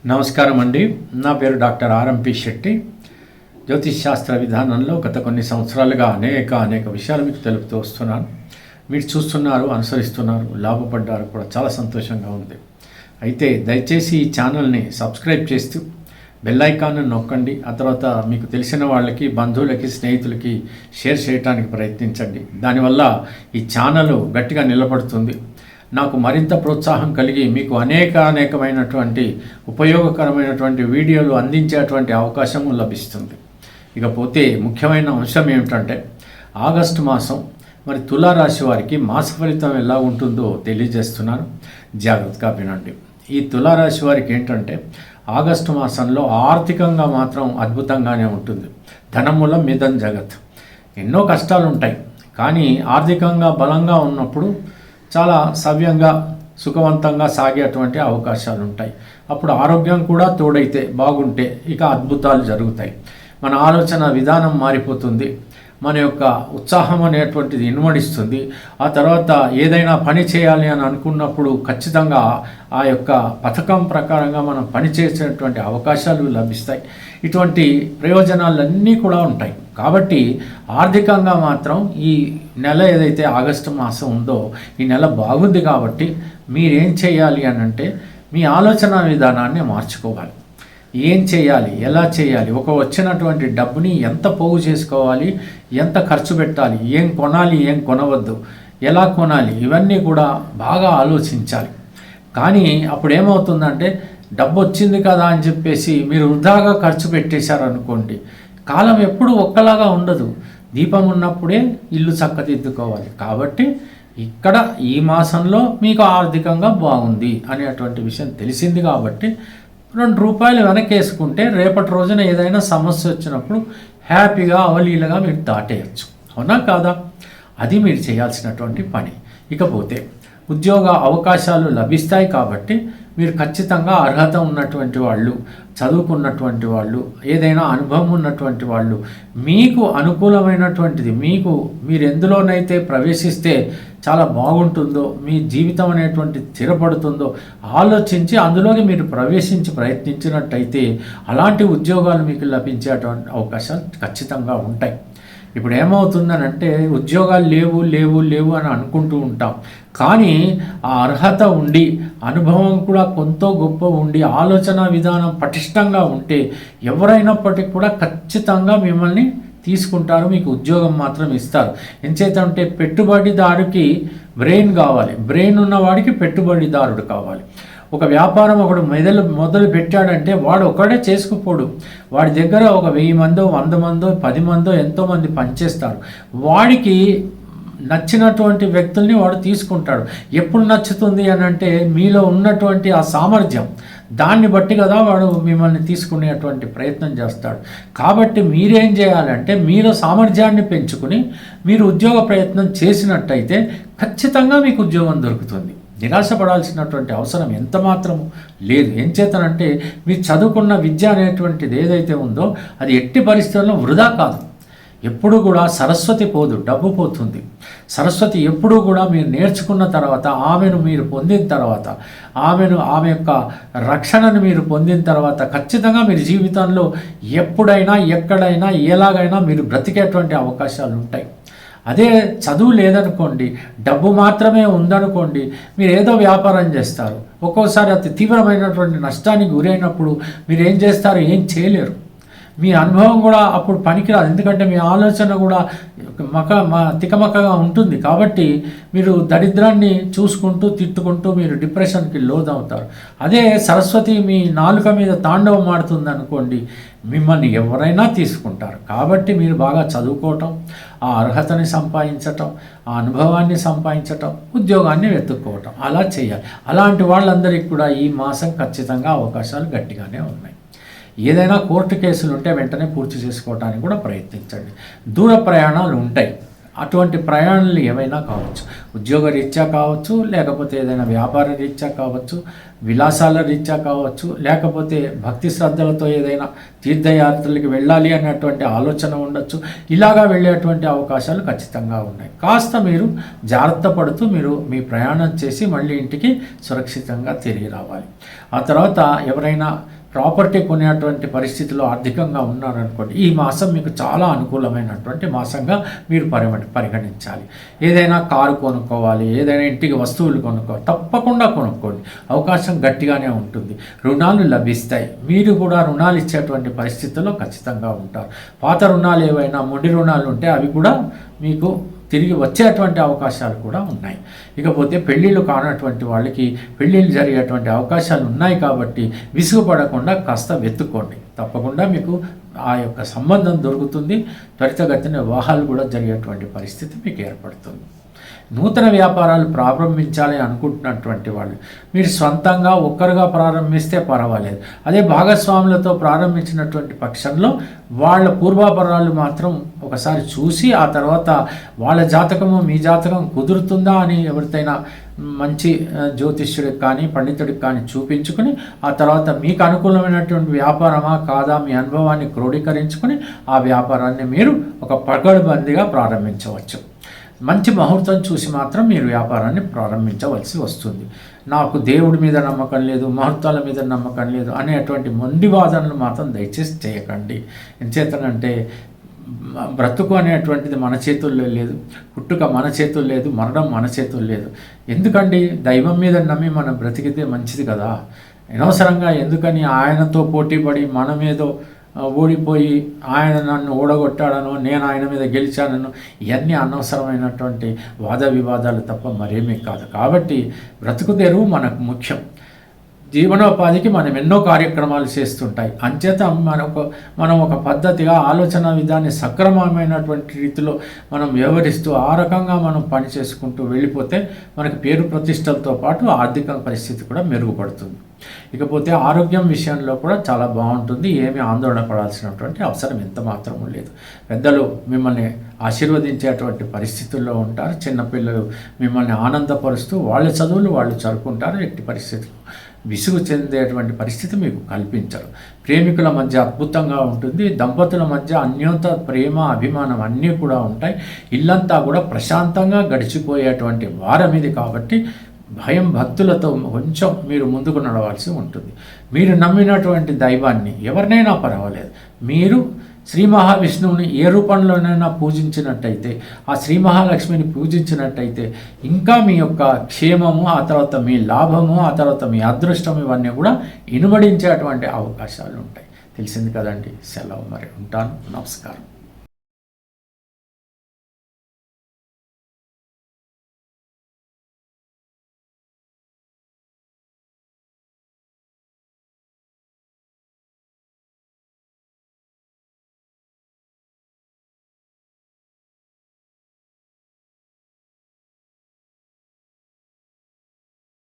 నమస్కారం అండి. నా పేరు డాక్టర్ ఆర్ఎంపి శెట్టి. జ్యోతిష్ శాస్త్ర విధానంలో గత కొన్ని సంవత్సరాలుగా అనేక విషయాలు మీకు తెలుపుతూ వస్తున్నాను. మీరు చూస్తున్నారు, అనుసరిస్తున్నారు, లాభపడ్డారు కూడా, చాలా సంతోషంగా ఉంది. అయితే దయచేసి ఈ ఛానల్ని సబ్స్క్రైబ్ చేస్తూ బెల్ ఐకాన్ను నొక్కండి. ఆ తర్వాత మీకు తెలిసిన వాళ్ళకి, బంధువులకి, స్నేహితులకి షేర్ చేయడానికి ప్రయత్నించండి. దానివల్ల ఈ ఛానల్ గట్టిగా నిలబడుతుంది. నాకు మరింత ప్రోత్సాహం కలిగి మీకు అనేకమైనటువంటి ఉపయోగకరమైనటువంటి వీడియోలు అందించేటువంటి అవకాశము లభిస్తుంది. ఇకపోతే ముఖ్యమైన అంశం ఏమిటంటే, ఆగస్టు మాసం మరి తులారాశి వారికి మాస ఫలితం ఎలా ఉంటుందో తెలియజేస్తున్నాను. జాగ్రత్తగా వినండి. ఈ తులారాశి వారికి ఏంటంటే, ఆగస్టు మాసంలో ఆర్థికంగా మాత్రం అద్భుతంగానే ఉంటుంది. ధనమూలం మిదం జగత్. ఎన్నో కష్టాలు ఉంటాయి, కానీ ఆర్థికంగా బలంగా ఉన్నప్పుడు చాలా సవ్యంగా సుఖవంతంగా సాగేటువంటి అవకాశాలు ఉంటాయి. అప్పుడు ఆరోగ్యం కూడా తోడైతే, బాగుంటే ఇక అద్భుతాలు జరుగుతాయి. మన ఆలోచన విధానం మారిపోతుంది. మన యొక్క ఉత్సాహం అనేటువంటిది ఇనుమడిస్తుంది. ఆ తర్వాత ఏదైనా పని చేయాలి అని అనుకున్నప్పుడు ఖచ్చితంగా ఆ యొక్క పథకం ప్రకారంగా మనం పని చేసేటువంటి అవకాశాలు లభిస్తాయి. ఇటువంటి ప్రయోజనాలన్నీ కూడా ఉంటాయి. కాబట్టి ఆర్థికంగా మాత్రం ఈ నెల ఏదైతే ఆగస్టు మాసం ఉందో, ఈ నెల బాగుంది. కాబట్టి మీరేం చేయాలి అని అంటే, మీ ఆలోచన విధానాన్ని మార్చుకోవాలి. ఏం చేయాలి, ఎలా చేయాలి, ఒక వచ్చినటువంటి డబ్బుని ఎంత పోగు చేసుకోవాలి, ఎంత ఖర్చు పెట్టాలి, ఏం కొనాలి, ఏం కొనవద్దు, ఎలా కొనాలి, ఇవన్నీ కూడా బాగా ఆలోచించాలి. కానీ అప్పుడు ఏమవుతుందంటే, డబ్బు వచ్చింది కదా అని చెప్పేసి మీరు వృధాగా ఖర్చు పెట్టేశారనుకోండి, కాలం ఎప్పుడు ఒక్కలాగా ఉండదు. దీపం ఉన్నప్పుడే ఇల్లు చక్కదిద్దుకోవాలి. కాబట్టి ఇక్కడ ఈ మాసంలో మీకు ఆర్థికంగా బాగుంది అనేటువంటి విషయం తెలిసింది. కాబట్టి ₹2 వెనకేసుకుంటే రేపటి రోజున ఏదైనా సమస్య వచ్చినప్పుడు హ్యాపీగా అవలీలగా మీరు దాటేయచ్చు. అవునా కాదా? అది మీరు చేయాల్సినటువంటి పని. ఇకపోతే ఉద్యోగ అవకాశాలు లభిస్తాయి. కాబట్టి మీరు ఖచ్చితంగా అర్హత ఉన్నటువంటి వాళ్ళు, చదువుకున్నటువంటి వాళ్ళు, ఏదైనా అనుభవం ఉన్నటువంటి వాళ్ళు, మీకు అనుకూలమైనటువంటిది, మీరు ఎందులోనైతే ప్రవేశిస్తే చాలా బాగుంటుందో, మీ జీవితం అనేటువంటి స్థిరపడుతుందో ఆలోచించి అందులోకి మీరు ప్రయత్నించినట్టయితే అలాంటి ఉద్యోగాలు మీకు లభించేటువంటి అవకాశాలు ఖచ్చితంగా ఉంటాయి. ఇప్పుడు ఏమవుతుందనంటే, ఉద్యోగాలు లేవు అని అనుకుంటూ ఉంటాం. కానీ ఆ అర్హత ఉండి, అనుభవం కూడా కొంత గొప్ప ఉండి, ఆలోచన విధానం పటిష్టంగా ఉంటే ఎవరైనప్పటికీ కూడా ఖచ్చితంగా మిమ్మల్ని తీసుకుంటారు, మీకు ఉద్యోగం మాత్రం ఇస్తారు. ఎంచేతంటే పెట్టుబడిదారుకి బ్రెయిన్ కావాలి, బ్రెయిన్ ఉన్నవాడికి పెట్టుబడిదారుడు కావాలి. ఒక వ్యాపారం ఒకడు మొదలు పెట్టాడంటే వాడు ఒకడే చేసుకుపోడు. వాడి దగ్గర ఒక 1000 మందో, 100 మందో, 10 మందో, ఎంతోమంది పనిచేస్తారు. వాడికి నచ్చినటువంటి వ్యక్తుల్ని వాడు తీసుకుంటాడు. ఎప్పుడు నచ్చుతుంది అని అంటే, మీలో ఉన్నటువంటి ఆ సామర్థ్యం, దాన్ని బట్టి కదా వాడు మిమ్మల్ని తీసుకునేటువంటి ప్రయత్నం చేస్తాడు. కాబట్టి మీరేం చేయాలంటే, మీలో సామర్థ్యాన్ని పెంచుకుని మీరు ఉద్యోగ ప్రయత్నం చేసినట్టయితే ఖచ్చితంగా మీకు ఉద్యోగం దొరుకుతుంది. నిరాశపడాల్సినటువంటి అవసరం ఎంత మాత్రము లేదు. ఏం చేతనంటే, మీరు చదువుకున్న విద్య అనేటువంటిది ఏదైతే ఉందో అది ఎట్టి పరిస్థితుల్లో వృధా కాదు. ఎప్పుడు కూడా సరస్వతి పోదు, డబ్బు పోతుంది. సరస్వతి ఎప్పుడూ కూడా మీరు నేర్చుకున్న తర్వాత, ఆమెను మీరు పొందిన తర్వాత, ఆమె యొక్క రక్షణను మీరు పొందిన తర్వాత ఖచ్చితంగా మీరు జీవితంలో ఎప్పుడైనా, ఎక్కడైనా, ఎలాగైనా మీరు బ్రతికేటువంటి అవకాశాలు ఉంటాయి. అదే చదువు లేదనుకోండి, డబ్బు మాత్రమే ఉందనుకోండి, మీరు ఏదో వ్యాపారం చేస్తారు. ఒక్కోసారి అతి తీవ్రమైనటువంటి నష్టానికి గురైనప్పుడు మీరు ఏం చేస్తారు? ఏం చేయలేరు. మీ అనుభవం కూడా అప్పుడు పనికిరాదు. ఎందుకంటే మీ ఆలోచన కూడా తికమకగా ఉంటుంది. కాబట్టి మీరు దరిద్రాన్ని చూసుకుంటూ, తిట్టుకుంటూ మీరు డిప్రెషన్కి లోనవుతారు. అదే సరస్వతి మీ నాలుక మీద తాండవం ఆడుతుంది అనుకోండి, మిమ్మల్ని ఎవరైనా తీసుకుంటారు. కాబట్టి మీరు బాగా చదువుకోవటం, ఆ అర్హతని సంపాదించటం, ఆ అనుభవాన్ని సంపాదించటం, ఉద్యోగాన్ని వెతుక్కోవటం, అలా చేయాలి. అలాంటి వాళ్ళందరికీ కూడా ఈ మాసం ఖచ్చితంగా అవకాశాలు గట్టిగానే ఉన్నాయి. ఏదైనా కోర్టు కేసులు ఉంటే వెంటనే పూర్తి చేసుకోవడానికి కూడా ప్రయత్నించండి. దూర ప్రయాణాలు ఉంటాయి, అటువంటి ప్రయాణాలు ఏవైనా కావచ్చు, ఉద్యోగ రీత్యా కావచ్చు, లేకపోతే ఏదైనా వ్యాపార రీత్యా కావచ్చు, విలాసాల రీత్యా కావచ్చు, లేకపోతే భక్తి శ్రద్ధలతో ఏదైనా తీర్థయాత్రలకి వెళ్ళాలి అనేటువంటి ఆలోచన ఉండొచ్చు. ఇలాగా వెళ్ళేటువంటి అవకాశాలు ఖచ్చితంగా ఉన్నాయి. కాస్త మీరు జాగ్రత్త పడుతూ మీరు మీ ప్రయాణం చేసి మళ్ళీ ఇంటికి సురక్షితంగా తిరిగి రావాలి. ఆ తర్వాత ఎవరైనా ప్రాపర్టీ కొనేటువంటి పరిస్థితిలో ఆర్థికంగా ఉన్నారనుకోండి, ఈ మాసం మీకు చాలా అనుకూలమైనటువంటి మాసంగా మీరు పరిగణించాలి. ఏదైనా కారు కొనుక్కోవాలి, ఏదైనా ఇంటికి వస్తువులు కొనుక్కోవాలి, తప్పకుండా కొనుక్కోండి. అవకాశం గట్టిగానే ఉంటుంది. రుణాలు లభిస్తాయి. మీరు కూడా రుణాలు ఇచ్చేటువంటి పరిస్థితుల్లో ఖచ్చితంగా ఉంటారు. పాత రుణాలు ఏవైనా మొండి రుణాలు ఉంటే అవి కూడా మీకు తిరిగి వచ్చేటువంటి అవకాశాలు కూడా ఉన్నాయి. ఇకపోతే పెళ్ళిళ్ళు కానటువంటి వాళ్ళకి పెళ్ళిళ్ళు జరిగేటువంటి అవకాశాలు ఉన్నాయి. కాబట్టి విసుగుపడకుండా కాస్త వెతుక్కోండి. తప్పకుండా మీకు ఆ యొక్క సంబంధం దొరుకుతుంది. త్వరితగతిన వివాహాలు కూడా జరిగేటువంటి పరిస్థితి మీకు ఏర్పడుతుంది. నూతన వ్యాపారాలు ప్రారంభించాలి అనుకుంటున్నటువంటి వాళ్ళు మీరు సొంతంగా ఒక్కరుగా ప్రారంభిస్తే పర్వాలేదు. అదే భాగస్వాములతో ప్రారంభించినటువంటి పక్షంలో వాళ్ళ పూర్వాపరాలు మాత్రం ఒకసారి చూసి ఆ తర్వాత వాళ్ళ జాతకము మీ జాతకం కుదురుతుందా అని ఎవరితైనా మంచి జ్యోతిష్యుడికి కానీ పండితుడికి కానీ చూపించుకుని ఆ తర్వాత మీకు అనుకూలమైనటువంటి వ్యాపారమా కాదా మీ అనుభవాన్ని క్రోడీకరించుకుని ఆ వ్యాపారాన్ని మీరు ఒక పకడ్బందీగా ప్రారంభించవచ్చు. మంచి ముహూర్తం చూసి మాత్రం మీరు వ్యాపారాన్ని ప్రారంభించవలసి వస్తుంది. నాకు దేవుడి మీద నమ్మకం లేదు, ముహూర్తాల మీద నమ్మకం లేదు అనేటువంటి మొండి వాదనలు మాత్రం దయచేసి చేయకండి. ఎంచేతనంటే బ్రతుకు అనేటువంటిది మన చేతుల్లో లేదు, పుట్టుక మన చేతుల్లో లేదు, మరణం మన చేతుల్లో లేదు. ఎందుకండి దైవం మీద నమ్మి మనం బ్రతికితే మంచిది కదా. అనవసరంగా ఎందుకని ఆయనతో పోటీపడి మనమేదో ఓడిపోయి ఆయన నన్ను ఓడగొట్టాడనో నేను ఆయన మీద గెలిచానను ఇవన్నీ అనవసరమైనటువంటి వాద వివాదాలు తప్ప మరేమీ కాదు. కాబట్టి బ్రతుకు తెరువు మనకు ముఖ్యం. జీవనోపాధికి మనం ఎన్నో కార్యక్రమాలు చేస్తుంటాయి. అంచేత మనం ఒక పద్ధతిగా ఆలోచన విధాన్ని సక్రమమైనటువంటి రీతిలో మనం వ్యవహరిస్తూ ఆ రకంగా మనం పని చేసుకుంటూ వెళ్ళిపోతే మనకు పేరు ప్రతిష్టలతో పాటు ఆర్థిక పరిస్థితి కూడా మెరుగుపడుతుంది. ఇకపోతే ఆరోగ్యం విషయంలో కూడా చాలా బాగుంటుంది. ఏమీ ఆందోళన పడాల్సినటువంటి అవసరం ఎంత మాత్రము లేదు. పెద్దలు మిమ్మల్ని ఆశీర్వదించేటువంటి పరిస్థితుల్లో ఉంటారు. చిన్నపిల్లలు మిమ్మల్ని ఆనందపరుస్తూ వాళ్ళ చదువులు వాళ్ళు చదువుకుంటారు. ఎట్టి పరిస్థితులు విసుగు చెందేటువంటి పరిస్థితి మీకు కల్పించరు. ప్రేమికుల మధ్య అద్భుతంగా ఉంటుంది. దంపతుల మధ్య అన్యోన్యత, ప్రేమ, అభిమానం అన్నీ కూడా ఉంటాయి. ఇల్లంతా కూడా ప్రశాంతంగా గడిచిపోయేటువంటి వారం ఇది. కాబట్టి భయం భక్తులతో కొంచెం మీరు ముందుకు నడవాల్సి ఉంటుంది. మీరు నమ్మినటువంటి దైవాన్ని ఎవరినైనా పర్వాలేదు, మీరు శ్రీ మహావిష్ణువుని ఏ రూపంలోనైనా పూజించినట్టయితే, ఆ శ్రీ మహాలక్ష్మిని పూజించినట్టయితే ఇంకా మీ యొక్క క్షేమము, ఆ తర్వాత మీ లాభము, ఆ తర్వాత మీ అదృష్టం ఇవన్నీ కూడా ఇనుమడించేటువంటి అవకాశాలు ఉంటాయి. తెలిసింది కదండి. సెలవు మరి, ఉంటాను. నమస్కారం.